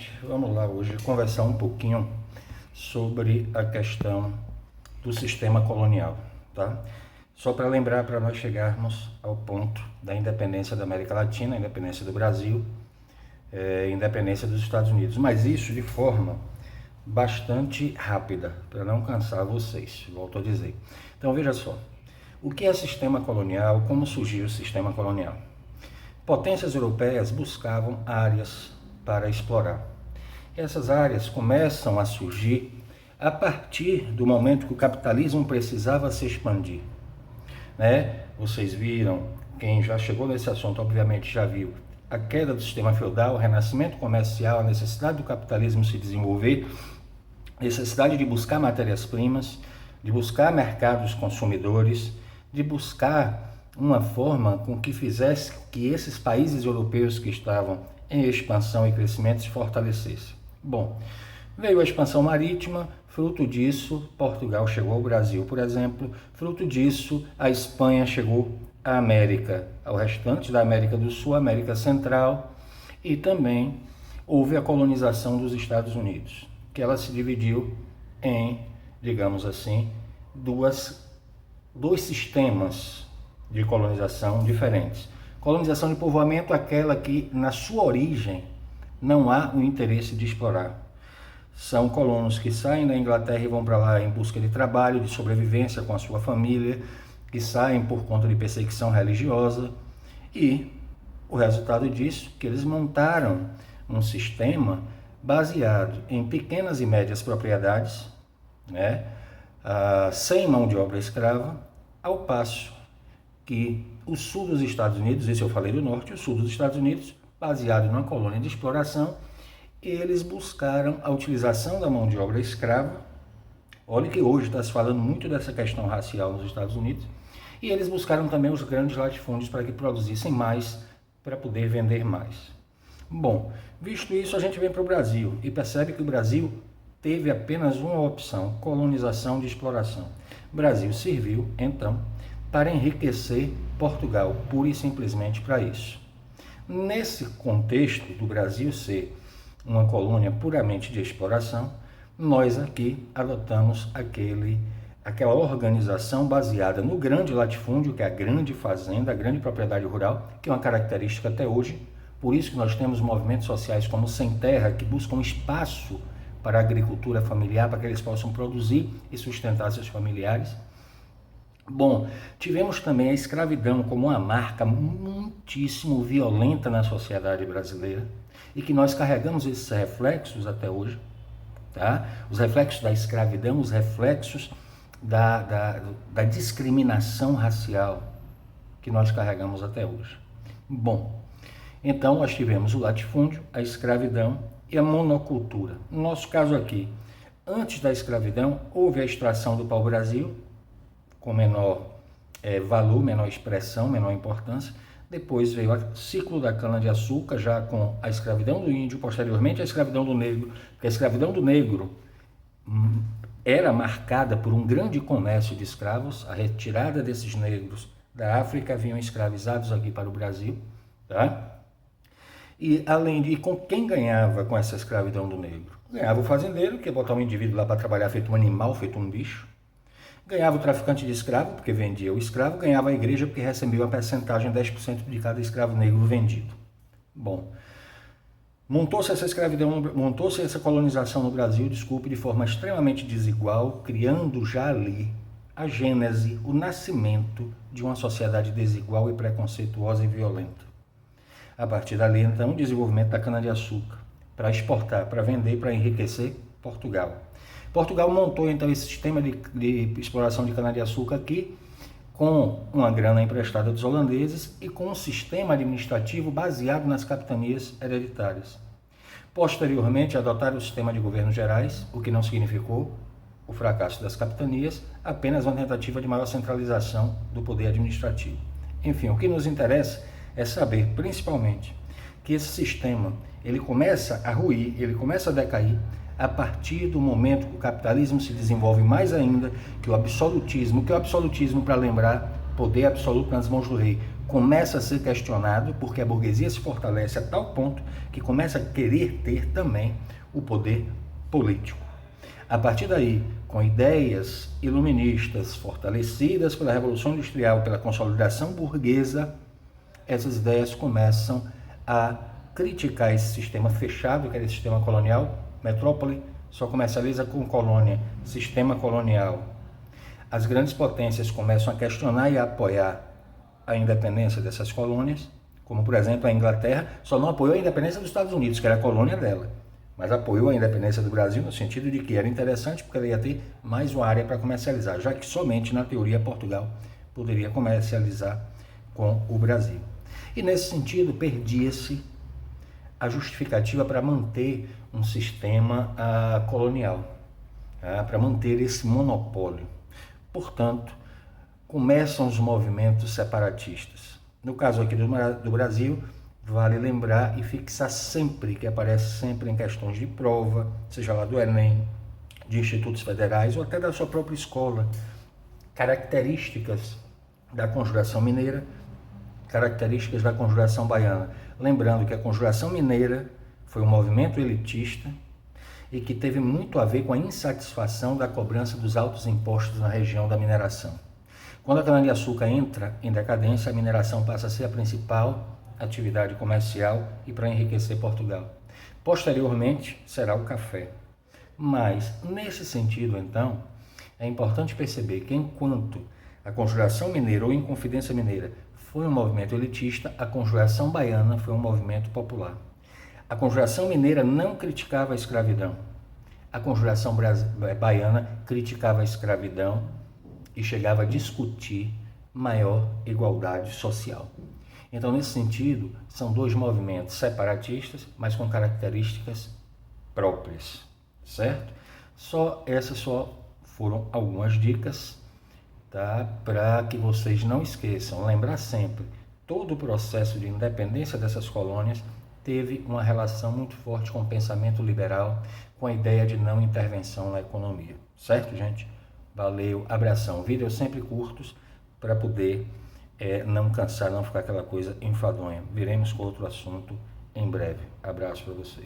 gente. Vamos lá hoje conversar um pouquinho sobre a questão do sistema colonial, tá? Só para lembrar, para nós chegarmos ao ponto da independência da América Latina, independência do Brasil, independência dos Estados Unidos, mas isso de forma bastante rápida, para não cansar vocês, volto a dizer. Então veja só, o que é sistema colonial, como surgiu o sistema colonial? Potências europeias buscavam áreas para explorar. Essas áreas começam a surgir a partir do momento que o capitalismo precisava se expandir, né? Vocês viram, quem já chegou nesse assunto obviamente já viu a queda do sistema feudal, o renascimento comercial, a necessidade do capitalismo se desenvolver, a necessidade de buscar matérias-primas, de buscar mercados consumidores, de buscar uma forma com que fizesse que esses países europeus que estavam em expansão e crescimento se fortalecessem. Bom, veio a expansão marítima, fruto disso, Portugal chegou ao Brasil, por exemplo, fruto disso, a Espanha chegou à América, ao restante da América do Sul, América Central, e também houve a colonização dos Estados Unidos, que ela se dividiu em, digamos assim, dois sistemas de colonização diferentes. Colonização de povoamento, aquela que na sua origem não há o interesse de explorar. São colonos que saem da Inglaterra e vão para lá em busca de trabalho, de sobrevivência com a sua família, que saem por conta de perseguição religiosa, e o resultado disso é que eles montaram um sistema baseado em pequenas e médias propriedades, né, sem mão de obra escrava, ao passo que o sul dos Estados Unidos, esse eu falei do norte, o sul dos Estados Unidos, baseado numa colônia de exploração, eles buscaram a utilização da mão de obra escrava. Olha que hoje está se falando muito dessa questão racial nos Estados Unidos, e eles buscaram também os grandes latifúndios para que produzissem mais, para poder vender mais. Bom, visto isso, a gente vem para o Brasil e percebe que o Brasil teve apenas uma opção: colonização de exploração. O Brasil serviu, então, para enriquecer Portugal, pura e simplesmente para isso. Nesse contexto do Brasil ser uma colônia puramente de exploração, nós aqui adotamos aquela organização baseada no grande latifúndio, que é a grande fazenda, a grande propriedade rural, que é uma característica até hoje. Por isso que nós temos movimentos sociais como Sem Terra, que buscam espaço para a agricultura familiar, para que eles possam produzir e sustentar seus familiares. Bom, tivemos também a escravidão como uma marca muitíssimo violenta na sociedade brasileira e que nós carregamos esses reflexos até hoje, tá? Os reflexos da escravidão, os reflexos da discriminação racial que nós carregamos até hoje. Bom, então nós tivemos o latifúndio, a escravidão e a monocultura. No nosso caso aqui, antes da escravidão, houve a extração do pau-brasil, com menor valor, menor expressão, menor importância. Depois veio o ciclo da cana-de-açúcar, já com a escravidão do índio, posteriormente a escravidão do negro, porque a escravidão do negro era marcada por um grande comércio de escravos, a retirada desses negros da África vinham escravizados aqui para o Brasil, tá? E além de com quem ganhava com essa escravidão do negro? Ganhava o fazendeiro, que ia botar um indivíduo lá para trabalhar feito um animal, feito um bicho. Ganhava o traficante de escravo, porque vendia o escravo. Ganhava a igreja, porque recebia uma percentagem, 10% de cada escravo negro vendido. Bom, montou-se essa escravidão, montou-se essa colonização no Brasil, de forma extremamente desigual, criando já ali a gênese, o nascimento de uma sociedade desigual e preconceituosa e violenta. A partir dali, então, o desenvolvimento da cana-de-açúcar para exportar, para vender, para enriquecer Portugal. Portugal montou, então, esse sistema de exploração de cana-de-açúcar aqui, com uma grana emprestada dos holandeses e com um sistema administrativo baseado nas capitanias hereditárias. Posteriormente, adotaram o sistema de governos gerais, o que não significou o fracasso das capitanias, apenas uma tentativa de maior centralização do poder administrativo. Enfim, o que nos interessa é saber, principalmente, que esse sistema ele começa a ruir, ele começa a decair, a partir do momento que o capitalismo se desenvolve mais ainda, que o absolutismo para lembrar, poder absoluto nas mãos do rei, começa a ser questionado porque a burguesia se fortalece a tal ponto que começa a querer ter também o poder político. A partir daí, com ideias iluministas fortalecidas pela Revolução Industrial, pela consolidação burguesa, essas ideias começam a criticar esse sistema fechado, que era esse sistema colonial. Metrópole só comercializa com colônia, sistema colonial. As grandes potências começam a questionar e a apoiar a independência dessas colônias, como por exemplo a Inglaterra só não apoiou a independência dos Estados Unidos, que era a colônia dela, mas apoiou a independência do Brasil no sentido de que era interessante porque ela ia ter mais uma área para comercializar, já que somente na teoria Portugal poderia comercializar com o Brasil. E nesse sentido perdia-se a justificativa para manter um sistema colonial, para manter esse monopólio. Portanto, começam os movimentos separatistas. No caso aqui do Brasil, vale lembrar e fixar sempre, que aparece sempre em questões de prova, seja lá do Enem, de institutos federais ou até da sua própria escola, características da Conjuração Mineira, características da Conjuração Baiana. Lembrando que a Conjuração Mineira foi um movimento elitista e que teve muito a ver com a insatisfação da cobrança dos altos impostos na região da mineração. Quando a cana-de-açúcar entra em decadência, a mineração passa a ser a principal atividade comercial e para enriquecer Portugal. Posteriormente, será o café. Mas, nesse sentido, então, é importante perceber que enquanto a Conjuração Mineira ou Inconfidência Mineira foi um movimento elitista, a Conjuração Baiana foi um movimento popular. A Conjuração Mineira não criticava a escravidão. A Conjuração Baiana criticava a escravidão e chegava a discutir maior igualdade social. Então, nesse sentido, são dois movimentos separatistas, mas com características próprias, certo? Essas só foram algumas dicas, tá? Para que vocês não esqueçam, lembrar sempre, todo o processo de independência dessas colônias teve uma relação muito forte com o pensamento liberal, com a ideia de não intervenção na economia, certo, gente? Valeu, abração. Vídeos sempre curtos para poder não cansar, não ficar aquela coisa enfadonha. Viremos com outro assunto em breve. Abraço para vocês.